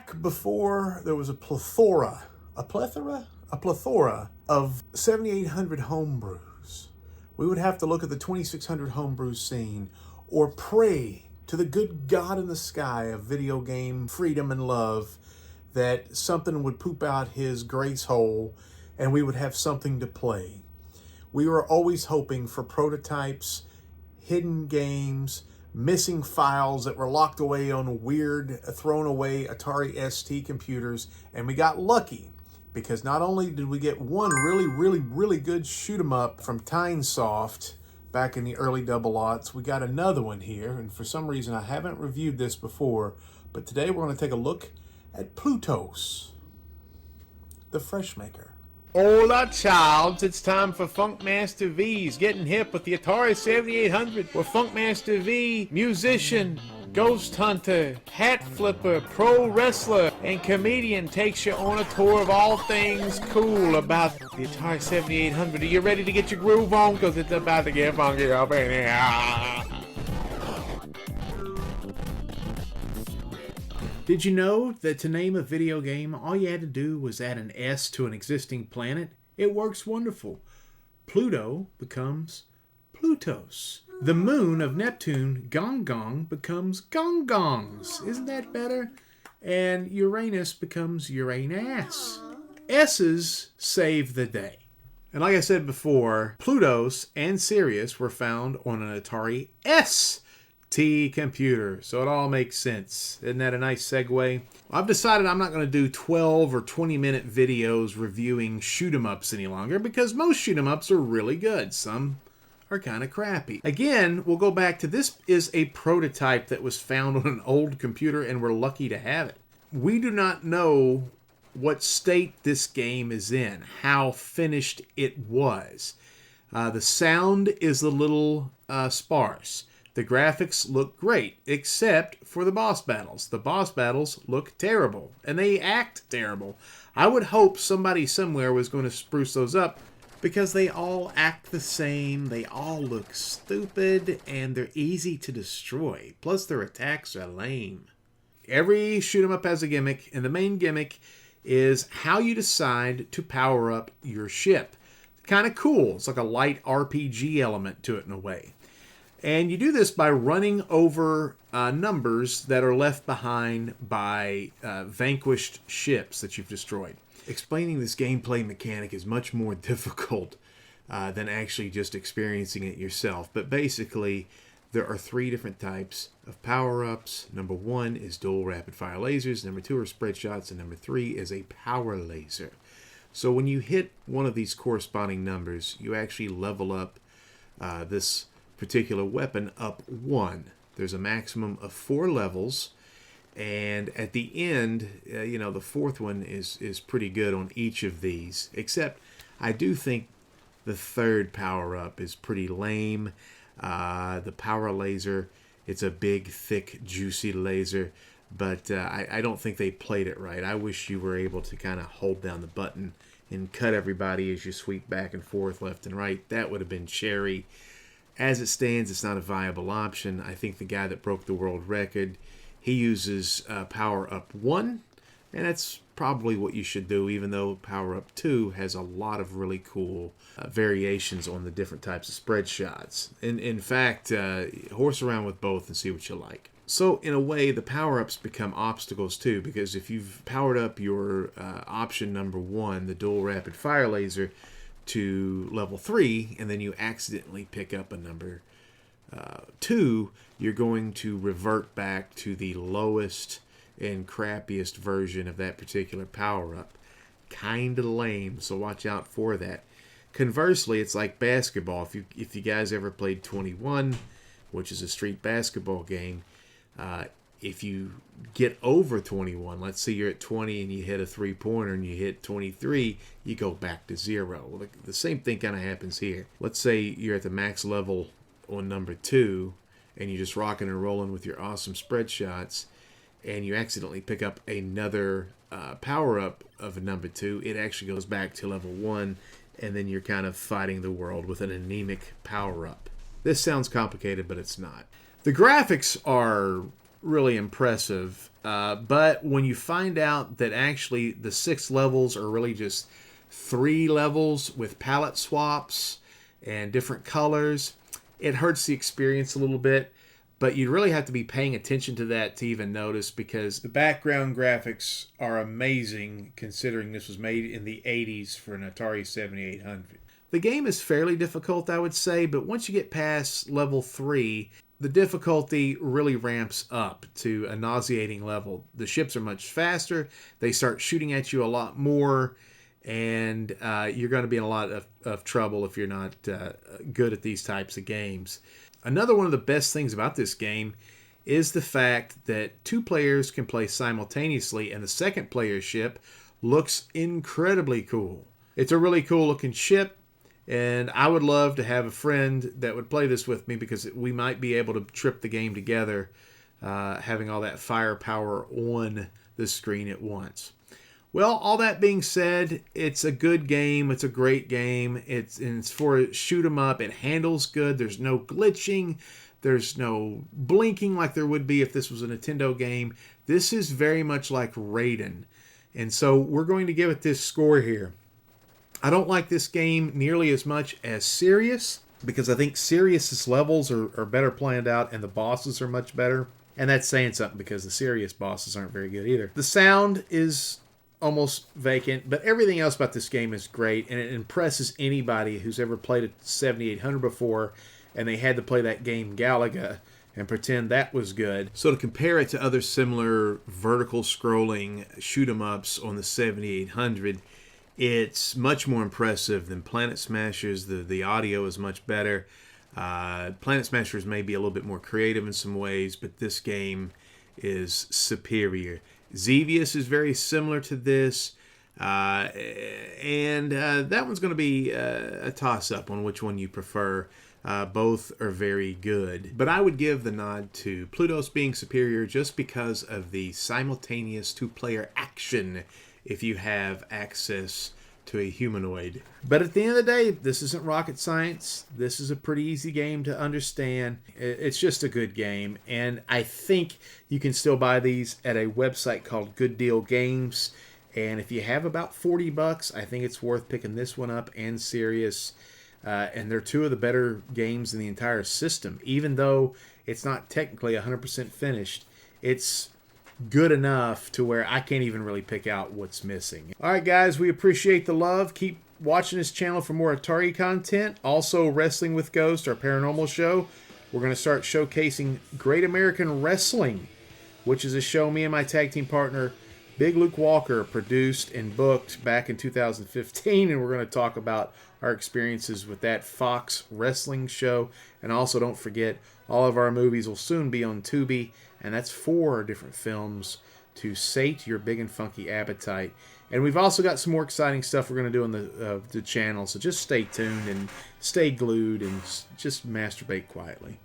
Back before there was a plethora of 7,800 homebrews, we would have to look at the 2,600 homebrew scene or pray to the good God in the sky of video game freedom and love that something would poop out his grace hole and we would have something to play. We were always hoping for prototypes, hidden games, missing files that were locked away on weird, thrown away Atari ST computers, and we got lucky because not only did we get one really good shoot 'em up from Tynesoft back in the early double aughts, we got another one here, and for some reason I haven't reviewed this before, but today we're going to take a look at Plutos, the Fresh Maker. Hola, childs. It's time for Funkmaster V's Getting Hip with the Atari 7800, where Funkmaster V, musician, ghost hunter, hat flipper, pro wrestler, and comedian takes you on a tour of all things cool about the Atari 7800. Are you ready to get your groove on? Because it's about to get funky up in here. Did you know that to name a video game, all you had to do was add an S to an existing planet? It works wonderful. Pluto becomes Plutos. The moon of Neptune, Gong Gong, becomes Gong Gongs. Isn't that better? And Uranus becomes Uranus. S's save the day. And like I said before, Plutos and Sirius were found on an Atari ST computer, so it all makes sense. Isn't that a nice segue? I've decided I'm not going to do 12 or 20 minute videos reviewing shoot 'em ups any longer because most shoot 'em ups are really good. Some are kind of crappy. Again, we'll go back to this is a prototype that was found on an old computer and we're lucky to have it. We do not know what state this game is in, how finished it was. The sound is a little sparse. The graphics look great, except for the boss battles. The boss battles look terrible, and they act terrible. I would hope somebody somewhere was going to spruce those up, because they all act the same, they all look stupid, and they're easy to destroy. Plus, their attacks are lame. Every shoot 'em up has a gimmick, and the main gimmick is how you decide to power up your ship. Kind of cool. It's like a light RPG element to it in a way. And you do this by running over numbers that are left behind by vanquished ships that you've destroyed. Explaining this gameplay mechanic is much more difficult than actually just experiencing it yourself. But basically, there are 3 different types of power-ups. Number 1 is dual rapid-fire lasers. Number 2 are spread shots. And number 3 is a power laser. So when you hit one of these corresponding numbers, you actually level up this particular weapon up 1. There's a maximum of 4 levels, and at the end, the 4th one is pretty good on each of these, except I do think the 3rd power-up is pretty lame. The power laser, it's a big, thick, juicy laser, but I don't think they played it right. I wish you were able to kind of hold down the button and cut everybody as you sweep back and forth, left and right. That would have been cherry. As it stands, it's not a viable option. I think the guy that broke the world record, he uses Power Up 1, and that's probably what you should do, even though Power Up 2 has a lot of really cool variations on the different types of spread shots. In fact, horse around with both and see what you like. So, in a way, the power-ups become obstacles, too, because if you've powered up your option number 1, the dual rapid-fire laser, to level 3, and then you accidentally pick up a number 2, you're going to revert back to the lowest and crappiest version of that particular power-up. Kinda lame, so watch out for that. Conversely, it's like basketball. If you guys ever played 21, which is a street basketball game, if you get over 21, let's say you're at 20 and you hit a 3-pointer and you hit 23, you go back to 0. Well, the same thing kind of happens here. Let's say you're at the max level on number 2 and you're just rocking and rolling with your awesome spread shots and you accidentally pick up another power-up of a number 2, it actually goes back to level 1 and then you're kind of fighting the world with an anemic power-up. This sounds complicated, but it's not. The graphics are really impressive. But when you find out that actually the 6 levels are really just 3 levels with palette swaps and different colors, it hurts the experience a little bit. But you really have to be paying attention to that to even notice, because the background graphics are amazing considering this was made in the 80s for an Atari 7800. The game is fairly difficult, I would say, but once you get past level 3, the difficulty really ramps up to a nauseating level. The ships are much faster, they start shooting at you a lot more, and you're going to be in a lot of trouble if you're not good at these types of games. Another one of the best things about this game is the fact that 2 players can play simultaneously, and the second player's ship looks incredibly cool. It's a really cool looking ship, and I would love to have a friend that would play this with me, because we might be able to trip the game together, having all that firepower on the screen at once. Well, all that being said, it's a good game. It's a great game. It's for a shoot 'em up. It handles good. There's no glitching. There's no blinking like there would be if this was a Nintendo game. This is very much like Raiden. And so we're going to give it this score here. I don't like this game nearly as much as Sirius, because I think Sirius's levels are better planned out and the bosses are much better. And that's saying something, because the Sirius bosses aren't very good either. The sound is almost vacant, but everything else about this game is great, and it impresses anybody who's ever played a 7800 before and they had to play that game Galaga and pretend that was good. So to compare it to other similar vertical scrolling shoot 'em ups on the 7800, it's much more impressive than Planet Smashers. The audio is much better. Planet Smashers may be a little bit more creative in some ways, but this game is superior. Xevious is very similar to this, and that one's going to be a toss-up on which one you prefer. Both are very good, but I would give the nod to Plutos being superior just because of the simultaneous 2-player action if you have access to a humanoid. But at the end of the day, this isn't rocket science. This is a pretty easy game to understand. It's just a good game, and I think you can still buy these at a website called Good Deal Games. And if you have about $40, I think it's worth picking this one up and Sirius. And they're 2 of the better games in the entire system. Even though it's not technically 100% finished, it's good enough to where I can't even really pick out what's missing. Alright guys, we appreciate the love. Keep watching this channel for more Atari content. Also, Wrestling with Ghost, our paranormal show. We're going to start showcasing Great American Wrestling, which is a show me and my tag team partner Big Luke Walker produced and booked back in 2015, and we're going to talk about our experiences with that Fox wrestling show. And also, don't forget, all of our movies will soon be on Tubi, and that's 4 different films to sate your big and funky appetite. And we've also got some more exciting stuff we're going to do on the channel, so just stay tuned and stay glued and just masturbate quietly.